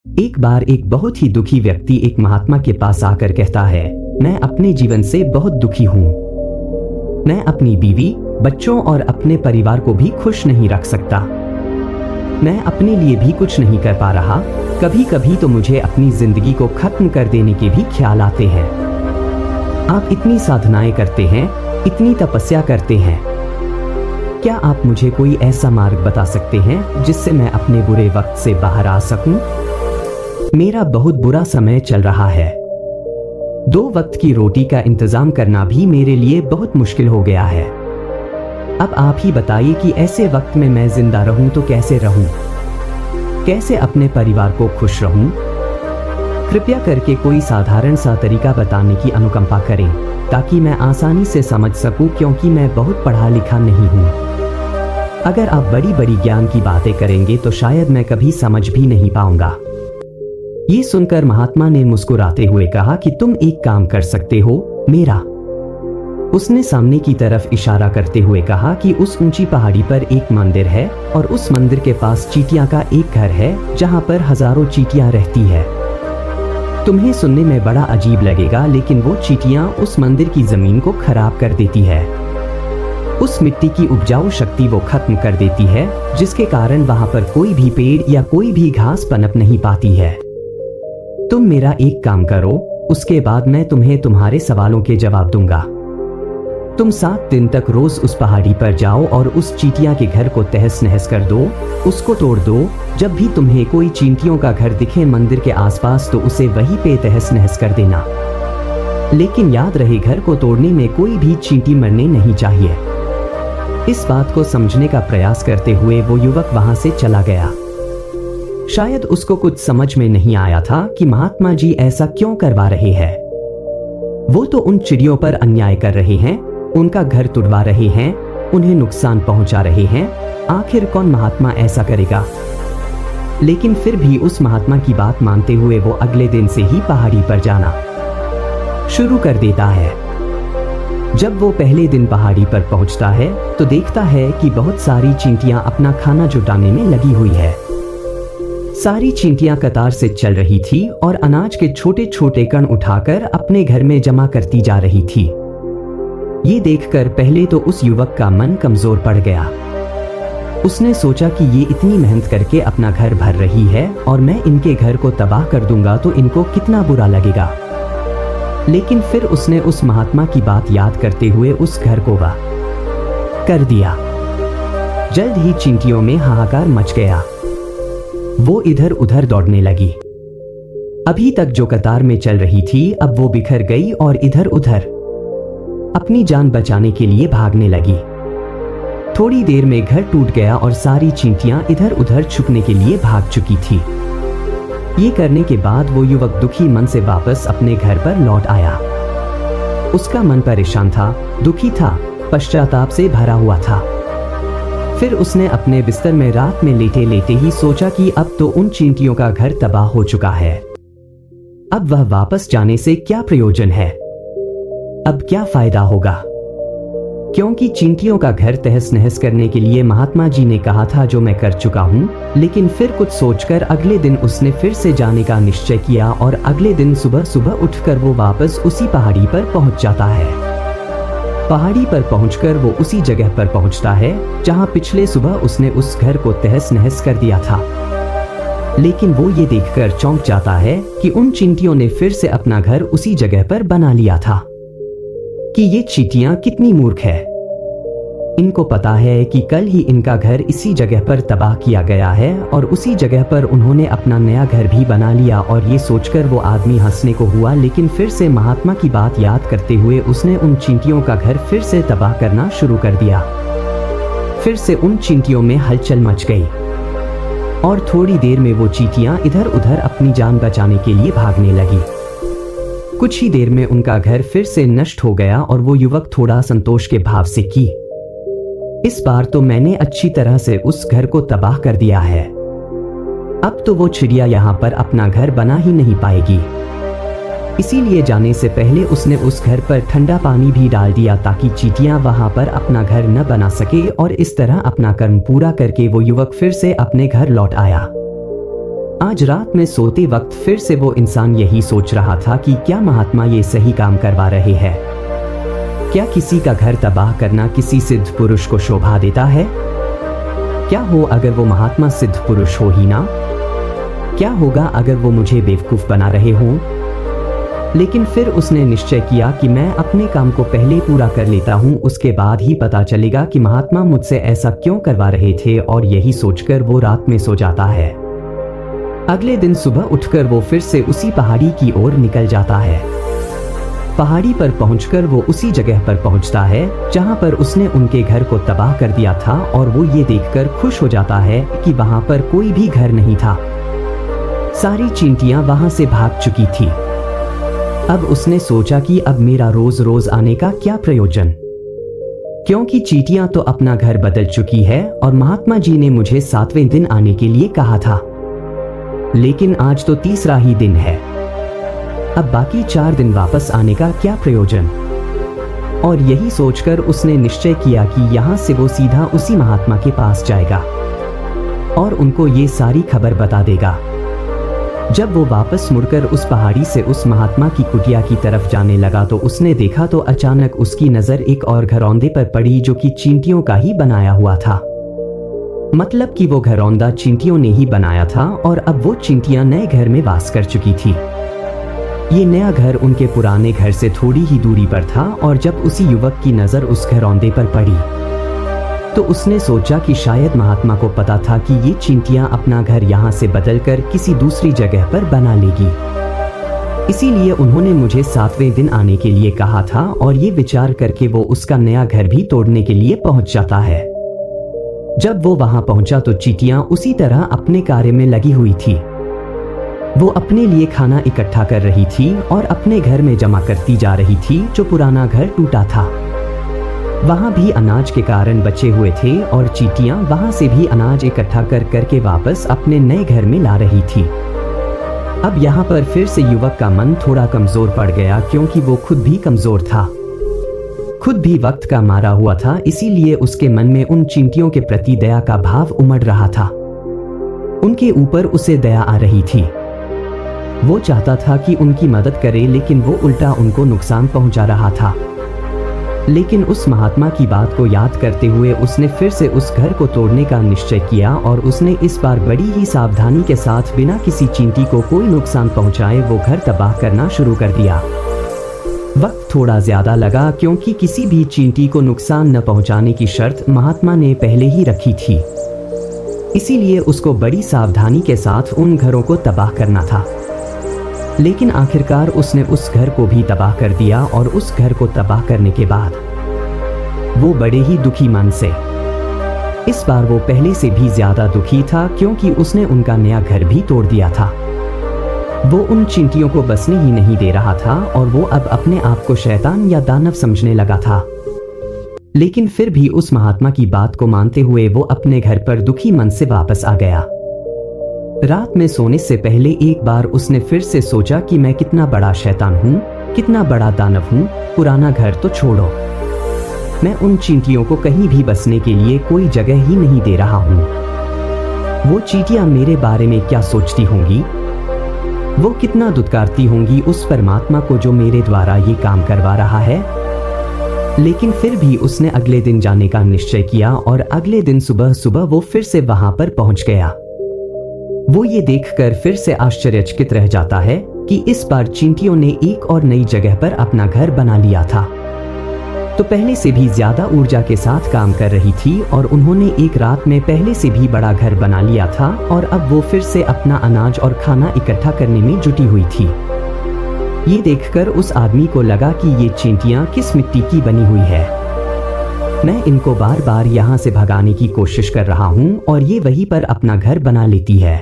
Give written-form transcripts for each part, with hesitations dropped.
एक बार एक बहुत ही दुखी व्यक्ति एक महात्मा के पास आकर कहता है, मैं अपने जीवन से बहुत दुखी हूँ। मैं अपनी बीवी, बच्चों और अपने परिवार को भी खुश नहीं रख सकता। मैं अपने लिए भी कुछ नहीं कर पा रहा। कभी कभी तो मुझे अपनी जिंदगी को खत्म कर देने के भी ख्याल आते हैं। आप इतनी साधनाएं करते हैं, इतनी तपस्या करते हैं। क्या आप मुझे कोई ऐसा मार्ग बता सकते हैं जिससे मैं अपने बुरे वक्त से बाहर आ सकूं? मेरा बहुत बुरा समय चल रहा है। 2 वक्त की रोटी का इंतजाम करना भी मेरे लिए बहुत मुश्किल हो गया है। अब आप ही बताइए कि ऐसे वक्त में मैं जिंदा रहूं तो कैसे रहूं? कैसे अपने परिवार को खुश रहूं? कृपया करके कोई साधारण सा तरीका बताने की अनुकंपा करें ताकि मैं आसानी से समझ सकूं, क्योंकि मैं बहुत पढ़ा लिखा नहीं हूं। अगर आप बड़ी बड़ी ज्ञान की बातें करेंगे तो शायद मैं कभी समझ भी नहीं पाऊंगा। ये सुनकर महात्मा ने मुस्कुराते हुए कहा कि तुम एक काम कर सकते हो, मेरा। उसने सामने की तरफ इशारा करते हुए कहा कि उस ऊंची पहाड़ी पर एक मंदिर है और उस मंदिर के पास चींटियां का एक घर है जहां पर हजारों चींटियां रहती है। तुम्हें सुनने में बड़ा अजीब लगेगा, लेकिन वो चींटियां उस मंदिर की जमीन को खराब कर देती है। उस मिट्टी की उपजाऊ शक्ति वो खत्म कर देती है, जिसके कारण वहां पर कोई भी पेड़ या कोई भी घास पनप नहीं पाती है। तुम मेरा एक काम करो, उसके बाद मैं तुम्हें तुम्हारे सवालों के जवाब दूंगा। तुम 7 दिन तक रोज उस पहाड़ी पर जाओ और उस चींटियां के घर को तहस नहस कर दो, उसको तोड़ दो। जब भी तुम्हें कोई चींटियों का घर दिखे मंदिर के आसपास तो उसे वहीं पे तहस नहस कर देना। लेकिन याद रहे, घर को तोड़ने में कोई भी चींटी मरने नहीं चाहिए। इस बात को समझने का प्रयास करते हुए वो युवक वहां से चला गया। शायद उसको कुछ समझ में नहीं आया था कि महात्मा जी ऐसा क्यों करवा रहे हैं। वो तो उन चिड़ियों पर अन्याय कर रहे हैं, उनका घर तुड़वा रहे हैं, उन्हें नुकसान पहुंचा रहे हैं। आखिर कौन महात्मा ऐसा करेगा? लेकिन फिर भी उस महात्मा की बात मानते हुए वो अगले दिन से ही पहाड़ी पर जाना शुरू कर देता है। जब वो पहले दिन पहाड़ी पर पहुंचता है तो देखता है कि बहुत सारी चींटियां अपना खाना जुटाने में लगी हुई है। सारी चींटियां कतार से चल रही थी और अनाज के छोटे छोटे कण उठाकर अपने घर में जमा करती जा रही थी। ये देखकर पहले तो उस युवक का मन कमजोर पड़ गया। उसने सोचा कि ये इतनी मेहनत करके अपना घर भर रही है और मैं इनके घर को तबाह कर दूंगा तो इनको कितना बुरा लगेगा। लेकिन फिर उसने उस महात्मा की बात याद करते हुए उस घर को वाह कर दिया। जल्द ही चींटियों में हाहाकार मच गया। वो इधर उधर दौड़ने लगी। अभी तक जो कतार में चल रही थी अब वो बिखर गई और इधर उधर अपनी जान बचाने के लिए भागने लगी। थोड़ी देर में घर टूट गया और सारी चींटियां इधर उधर छुपने के लिए भाग चुकी थी। ये करने के बाद वो युवक दुखी मन से वापस अपने घर पर लौट आया। उसका मन परेशान था, दुखी था, पश्चाताप से भरा हुआ था। फिर उसने अपने बिस्तर में रात में लेटे लेटे ही सोचा कि अब तो उन चींटियों का घर तबाह हो चुका है। अब वह वापस जाने से क्या प्रयोजन है? अब क्या फायदा होगा? क्योंकि चींटियों का घर तहस नहस करने के लिए महात्मा जी ने कहा था, जो मैं कर चुका हूं। लेकिन फिर कुछ सोचकर अगले दिन उसने फिर से जाने का निश्चय किया और अगले दिन सुबह सुबह उठकर वो वापस उसी पहाड़ी पर पहुंच जाता है। पहाड़ी पर पहुंचकर वो उसी जगह पर पहुंचता है जहां पिछले सुबह उसने उस घर को तहस नहस कर दिया था। लेकिन वो ये देखकर चौंक जाता है कि उन चींटियों ने फिर से अपना घर उसी जगह पर बना लिया था। कि ये चींटियां कितनी मूर्ख है। इनको पता है कि कल ही इनका घर इसी जगह पर तबाह किया गया है और उसी जगह पर उन्होंने अपना नया घर भी बना लिया। और ये सोचकर वो आदमी हंसने को हुआ, लेकिन फिर से महात्मा की बात याद करते हुए उसने उन चींटियों का घर फिर से तबाह करना शुरू कर दिया। फिर से उन चींटियों में हलचल मच गई और थोड़ी देर में वो चींटियां इधर उधर अपनी जान बचाने के लिए भागने लगी। कुछ ही देर में उनका घर फिर से नष्ट हो गया और वो युवक थोड़ा संतोष के भाव से कि इस बार तो मैंने अच्छी तरह से उस घर को तबाह कर दिया है। अब तो वो चिड़िया यहाँ पर अपना घर बना ही नहीं पाएगी। इसीलिए जाने से पहले उसने उस घर पर ठंडा पानी भी डाल दिया ताकि चींटियां वहां पर अपना घर न बना सके। और इस तरह अपना कर्म पूरा करके वो युवक फिर से अपने घर लौट आया। आज रात में सोते वक्त फिर से वो इंसान यही सोच रहा था कि क्या महात्मा ये सही काम करवा रहे हैं? क्या किसी का घर तबाह करना किसी सिद्ध पुरुष को शोभा देता है? क्या हो अगर वो महात्मा सिद्ध पुरुष हो ही ना? क्या होगा अगर वो मुझे बेवकूफ बना रहे हों? लेकिन फिर उसने निश्चय किया कि मैं अपने काम को पहले पूरा कर लेता हूं, उसके बाद ही पता चलेगा कि महात्मा मुझसे ऐसा क्यों करवा रहे थे। और यही सोचकर वो रात में सो जाता है। अगले दिन सुबह उठकर वो फिर से उसी पहाड़ी की ओर निकल जाता है। पहाड़ी पर पहुंचकर वो उसी जगह पर पहुंचता है जहां पर उसने उनके घर को तबाह कर दिया था, और वो ये देखकर खुश हो जाता है कि वहां पर कोई भी घर नहीं था। सारी चींटियां वहां से भाग चुकी थी। अब उसने सोचा कि अब मेरा रोज रोज आने का क्या प्रयोजन, क्योंकि चींटियां तो अपना घर बदल चुकी है और महात्मा जी ने मुझे 7वें दिन आने के लिए कहा था, लेकिन आज तो तीसरा ही दिन है। अब बाकी 4 दिन वापस आने का क्या प्रयोजन? और यही सोचकर उसने निश्चय किया कि यहाँ से वो सीधा उसी महात्मा के पास जाएगा और उनको ये सारी खबर बता देगा। जब वो वापस मुड़कर उस पहाड़ी से उस महात्मा की कुटिया की तरफ जाने लगा तो उसने देखा तो अचानक उसकी नजर एक और घरौंदे पर पड़ी जो कि चींटियों का ही बनाया हुआ था। मतलब कि वो घरौंदा चींटियों ने ही बनाया था और अब वो चींटियां नए घर में वास कर चुकी थी। ये नया घर उनके पुराने घर से थोड़ी ही दूरी पर था और जब उसी युवक की नजर उस घरौंदे पर पड़ी तो उसने सोचा कि शायद महात्मा को पता था कि ये चींटियां अपना घर यहाँ से बदलकर किसी दूसरी जगह पर बना लेगी, इसीलिए उन्होंने मुझे 7वें दिन आने के लिए कहा था। और ये विचार करके वो उसका नया घर भी तोड़ने के लिए पहुंच जाता है। जब वो वहां पहुंचा तो चींटियां उसी तरह अपने कार्य में लगी हुई थी। वो अपने लिए खाना इकट्ठा कर रही थी और अपने घर में जमा करती जा रही थी जो पुराना घर टूटा था। वहां भी अनाज के कारण बचे हुए थे और चींटियां वहां से भी अनाज इकट्ठा कर करके वापस अपने नए घर में ला रही थी। अब यहाँ पर फिर से युवक का मन थोड़ा कमजोर पड़ गया, क्योंकि वो खुद भी कमजोर था, खुद भी वक्त का मारा हुआ था, इसीलिए उसके मन में उन चींटियों के प्रति दया का भाव उमड़ रहा था। उनके ऊपर उसे दया आ रही थी। वो चाहता था कि उनकी मदद करे, लेकिन वो उल्टा उनको नुकसान पहुंचा रहा था। लेकिन उस महात्मा की बात को याद करते हुए उसने फिर से उस घर को तोड़ने का निश्चय किया और उसने इस बार बड़ी ही सावधानी के साथ बिना किसी चींटी को कोई नुकसान पहुंचाए वो घर तबाह करना शुरू कर दिया। वक्त थोड़ा ज्यादा लगा, क्योंकि किसी भी चींटी को नुकसान न पहुंचाने की शर्त महात्मा ने पहले ही रखी थी, इसीलिए उसको बड़ी सावधानी के साथ उन घरों को तबाह करना था। लेकिन आखिरकार उसने उस घर को भी तबाह कर दिया और उस घर को तबाह करने के बाद वो बड़े ही दुखी मन से, इस बार वो पहले से भी ज्यादा दुखी था, क्योंकि उसने उनका नया घर भी तोड़ दिया था। वो उन चींटियों को बसने ही नहीं दे रहा था और वो अब अपने आप को शैतान या दानव समझने लगा था। लेकिन फिर भी उस महात्मा की बात को मानते हुए वो अपने घर पर दुखी मन से वापस आ गया। रात में सोने से पहले एक बार उसने फिर से सोचा कि मैं कितना बड़ा शैतान हूँ, कितना बड़ा दानव हूँ। पुराना घर तो छोड़ो, मैं उन चींटियों को कहीं भी बसने के लिए कोई जगह ही नहीं दे रहा हूँ। वो चींटियां मेरे बारे में क्या सोचती होंगी, वो कितना दुत्कारती होंगी उस परमात्मा को जो मेरे द्वारा ये काम करवा रहा है। लेकिन फिर भी उसने अगले दिन जाने का निश्चय किया और अगले दिन सुबह सुबह वो फिर से वहां पर पहुंच गया। वो ये देखकर फिर से आश्चर्यचकित रह जाता है कि इस बार चींटियों ने एक और नई जगह पर अपना घर बना लिया था। तो पहले से भी ज्यादा ऊर्जा के साथ काम कर रही थी और उन्होंने एक रात में पहले से भी बड़ा घर बना लिया था और अब वो फिर से अपना अनाज और खाना इकट्ठा करने में जुटी हुई थी। ये देखकर उस आदमी को लगा कि ये चींटियां किस मिट्टी की बनी हुई है। मैं इनको बार बार यहाँ से भगाने की कोशिश कर रहा हूँ और ये वहीं पर अपना घर बना लेती है।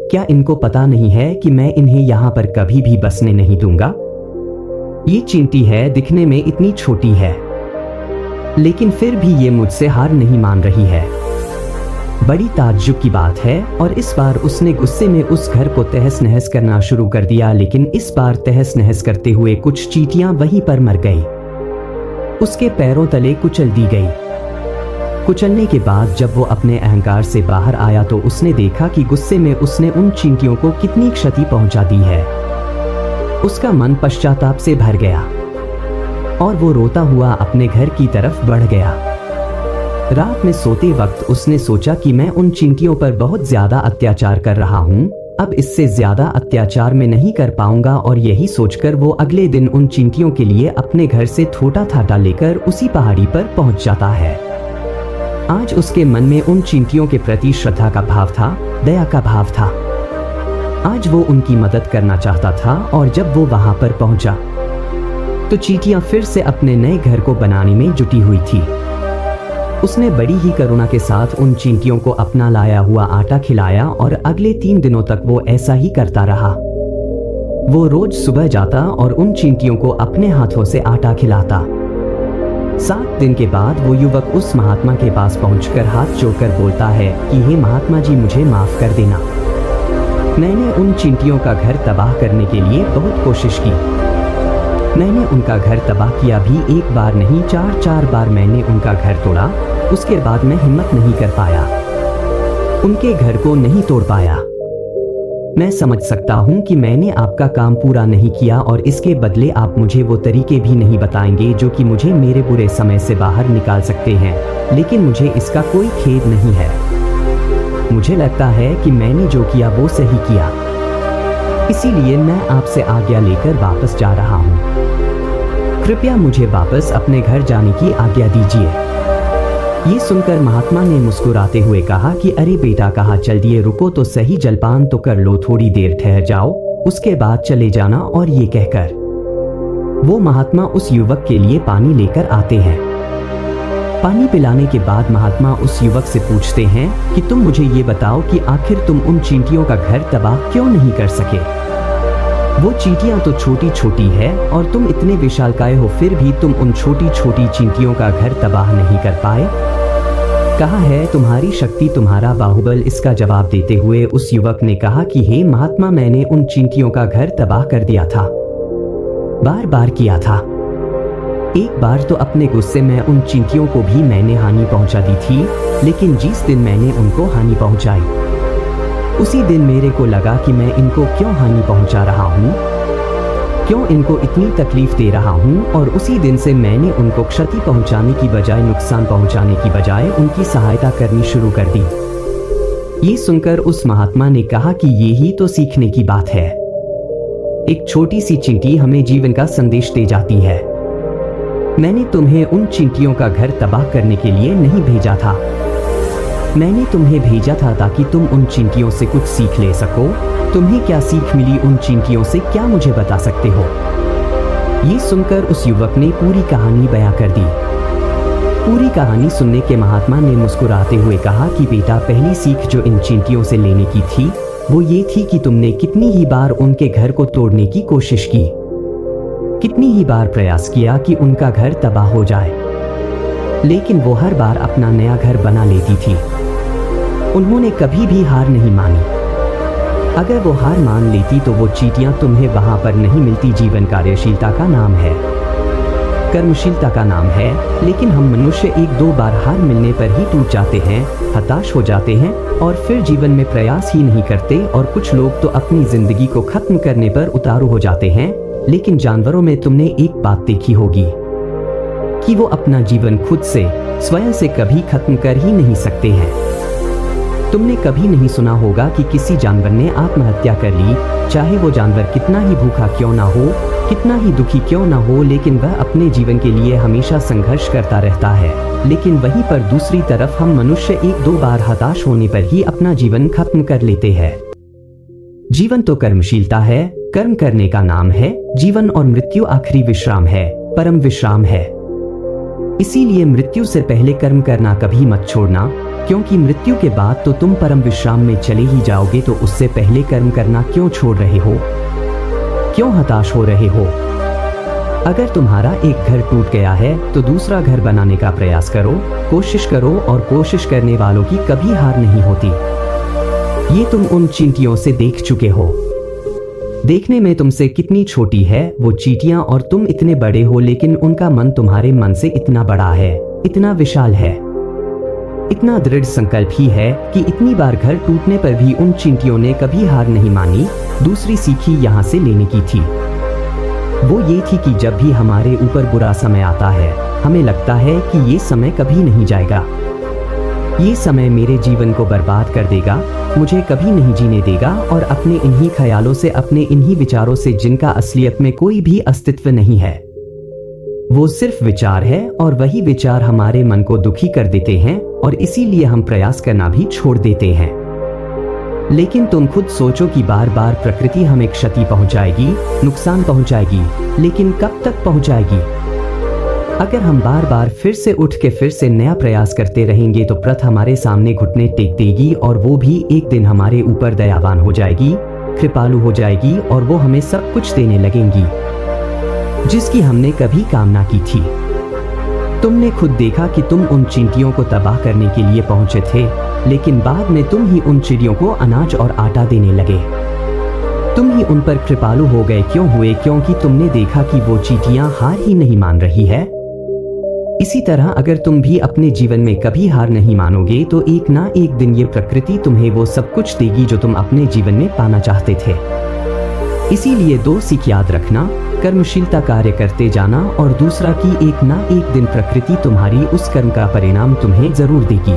क्या इनको पता नहीं है कि मैं इन्हें यहाँ पर कभी भी बसने नहीं दूंगा? ये चींटी है, दिखने में इतनी छोटी है, लेकिन फिर भी ये मुझसे हार नहीं मान रही है। बड़ी ताज्जुब की बात है। और इस बार उसने गुस्से में उस घर को तहस नहस करना शुरू कर दिया, लेकिन इस बार तहस नहस करते हुए कुछ चींटियां वहीं पर मर गई, उसके पैरों तले कुचल दी गई। कुचलने के बाद जब वो अपने अहंकार से बाहर आया तो उसने देखा कि गुस्से में उसने उन चींटियों को कितनी क्षति पहुंचा दी है। उसका मन पश्चाताप से भर गया और वो रोता हुआ अपने घर की तरफ बढ़ गया। रात में सोते वक्त उसने सोचा कि मैं उन चींटियों पर बहुत ज्यादा अत्याचार कर रहा हूँ, अब इससे ज्यादा अत्याचार मैं नहीं कर पाऊंगा, और यही सोचकर वो अगले दिन उन चींटियों के लिए अपने घर से थोटा थाटा लेकर उसी पहाड़ी पर पहुंच जाता है। आज उसके मन में उन चींटियों के प्रति श्रद्धा का भाव था, दया का भाव था। आज वो उनकी मदद करना चाहता था, और जब वो वहां पर पहुंचा तो चींटियां फिर से अपने नए घर को बनाने में जुटी हुई थी। उसने बड़ी ही करुणा के साथ उन चींटियों को अपना लाया हुआ आटा खिलाया और अगले 3 दिनों तक वो ऐसा ही करता रहा। वो रोज सुबह जाता और उन चींटियों को अपने हाथों से आटा खिलाता। 7 दिन के बाद वो युवक उस महात्मा के पास पहुंचकर हाथ जोड़कर बोलता है कि हे महात्मा जी, मुझे माफ कर देना। मैंने उन चींटियों का घर तबाह करने के लिए बहुत कोशिश की। मैंने उनका घर तबाह किया भी, एक बार नहीं 4 बार मैंने उनका घर तोड़ा। उसके बाद मैं हिम्मत नहीं कर पाया, उनके घर को नहीं तोड़ पाया। मैं समझ सकता हूं कि मैंने आपका काम पूरा नहीं किया और इसके बदले आप मुझे वो तरीके भी नहीं बताएंगे जो कि मुझे मेरे बुरे समय से बाहर निकाल सकते हैं, लेकिन मुझे इसका कोई खेद नहीं है। मुझे लगता है कि मैंने जो किया वो सही किया, इसीलिए मैं आपसे आज्ञा लेकर वापस जा रहा हूँ। कृपया मुझे वापस अपने घर जाने की आज्ञा दीजिए। ये सुनकर महात्मा ने मुस्कुराते हुए कहा कि अरे बेटा, कहाँ चल दिए, रुको तो सही, जलपान तो कर लो, थोड़ी देर ठहर जाओ, उसके बाद चले जाना। और ये कहकर वो महात्मा उस युवक के लिए पानी लेकर आते हैं। पानी पिलाने के बाद महात्मा उस युवक से पूछते हैं कि तुम मुझे ये बताओ कि आखिर तुम उन चींटियों का घर तबाह क्यों नहीं कर सके। वो चींटियां तो छोटी छोटी है और तुम इतने विशालकाय हो, फिर भी तुम उन छोटी छोटी चींटियों का घर तबाह नहीं कर पाए। कहाँ है तुम्हारी शक्ति, तुम्हारा बाहुबल। इसका जवाब देते हुए उस युवक ने कहा कि हे महात्मा, मैंने उन चींटियों का घर तबाह कर दिया था, बार बार किया था। एक बार तो अपने गुस्से में उन चींटियों को भी मैंने हानि पहुंचा दी थी, लेकिन जिस दिन मैंने उनको हानि पहुंचाई उसी दिन मेरे को लगा कि मैं इनको क्यों हानि पहुंचा रहा हूं, क्यों इनको इतनी तकलीफ दे रहा हूं, और उसी दिन से मैंने उनको क्षति पहुंचाने की बजाय, नुकसान पहुंचाने की बजाय उनकी सहायता करनी शुरू कर दी। ये सुनकर उस महात्मा ने कहा कि ये ही तो सीखने की बात है। एक छोटी सी चींटी हमें जीवन का संदेश दे जाती है। मैंने तुम्हें उन चींटियों का घर तबाह करने के लिए नहीं भेजा था, मैंने तुम्हें भेजा था ताकि तुम उन चींटियों से कुछ सीख ले सको। तुम्हें क्या सीख मिली उन चींटियों से, क्या मुझे बता सकते हो? ये सुनकर उस युवक ने पूरी कहानी बयां कर दी। पूरी कहानी सुनने के महात्मा ने मुस्कुराते हुए कहा कि बेटा, पहली सीख जो इन चींटियों से लेने की थी वो ये थी कि तुमने कितनी ही बार उनके घर को तोड़ने की कोशिश की, कितनी ही बार प्रयास किया कि उनका घर तबाह हो जाए, लेकिन वो हर बार अपना नया घर बना लेती थी। उन्होंने कभी भी हार नहीं मानी। अगर वो हार मान लेती तो वो चींटियां तुम्हें वहां पर नहीं मिलती। जीवन कार्यशीलता का नाम है, कर्मशीलता का नाम है, लेकिन हम मनुष्य 1-2 बार हार मिलने पर ही टूट जाते हैं, हताश हो जाते हैं और फिर जीवन में प्रयास ही नहीं करते। और कुछ लोग तो अपनी जिंदगी को खत्म करने पर उतारू हो जाते हैं। लेकिन जानवरों में तुमने एक बात देखी होगी कि वो अपना जीवन खुद से, स्वयं से कभी खत्म कर ही नहीं सकते हैं। तुमने कभी नहीं सुना होगा कि किसी जानवर ने आत्महत्या कर ली, चाहे वो जानवर कितना ही भूखा क्यों ना हो, कितना ही दुखी क्यों ना हो, लेकिन वह अपने जीवन के लिए हमेशा संघर्ष करता रहता है। लेकिन वहीं पर दूसरी तरफ हम मनुष्य 1-2 बार हताश होने पर ही अपना जीवन खत्म कर लेते हैं। जीवन तो कर्मशीलता है, कर्म करने का नाम है। जीवन और मृत्यु आखिरी विश्राम है, परम विश्राम है। इसीलिए मृत्यु से पहले कर्म करना कभी मत छोड़ना, क्योंकि मृत्यु के बाद तो तुम परम विश्राम में चले ही जाओगे। तो उससे पहले कर्म करना क्यों छोड़ रहे हो, क्यों हताश हो रहे हो? अगर तुम्हारा एक घर टूट गया है तो दूसरा घर बनाने का प्रयास करो, कोशिश करो, और कोशिश करने वालों की कभी हार नहीं होती। ये तुम उन चींटियों से देख चुके हो। देखने में तुमसे कितनी छोटी है वो चींटियां और तुम इतने बड़े हो, लेकिन उनका मन तुम्हारे मन से इतना बड़ा है, इतना विशाल है। इतना दृढ़ संकल्प ही है कि इतनी बार घर टूटने पर भी उन चींटियों ने कभी हार नहीं मानी। दूसरी सीखी यहाँ से लेने की थी, वो ये थी कि जब भी हमारे ऊपर बुरा समय आता है, हमें लगता है कि ये समय कभी नहीं जाएगा, ये समय मेरे जीवन को बर्बाद कर देगा, मुझे कभी नहीं जीने देगा, और अपने इन्हीं ख्यालों से, अपने इन्हीं विचारों से, जिनका असलियत में कोई भी अस्तित्व नहीं है, वो सिर्फ विचार है, और वही विचार हमारे मन को दुखी कर देते हैं और इसीलिए हम प्रयास करना भी छोड़ देते हैं। लेकिन तुम खुद सोचो कि बार बार प्रकृति हमें क्षति पहुंचाएगी, नुकसान पहुंचाएगी, लेकिन कब तक पहुंचाएगी? अगर हम बार बार फिर से उठ के फिर से नया प्रयास करते रहेंगे तो प्रकृति हमारे सामने घुटने टेक देगी, और वो भी एक दिन हमारे ऊपर दयावान हो जाएगी, कृपालु हो जाएगी, और वो हमें सब कुछ देने लगेंगी जिसकी हमने कभी कामना की थी। तुमने खुद देखा कि तुम उन चींटियों को तबाह करने के लिए पहुंचे थे, लेकिन बाद में तुम ही उन चिड़ियों को अनाज और आटा देने लगे। तुम ही उन पर कृपालु हो गए। क्यों हुए? क्योंकि तुमने देखा कि वो चींटियां हार ही नहीं मान रही है। इसी तरह अगर तुम भी अपने जीवन में कभी हार नहीं मानोगे तो एक ना एक दिन ये प्रकृति तुम्हें वो सब कुछ देगी जो तुम अपने जीवन में पाना चाहते थे। इसीलिए दो सीख याद रखना, कर्मशीलता कार्य करते जाना, और दूसरा कि एक ना एक दिन प्रकृति तुम्हारी उस कर्म का परिणाम तुम्हें जरूर देगी।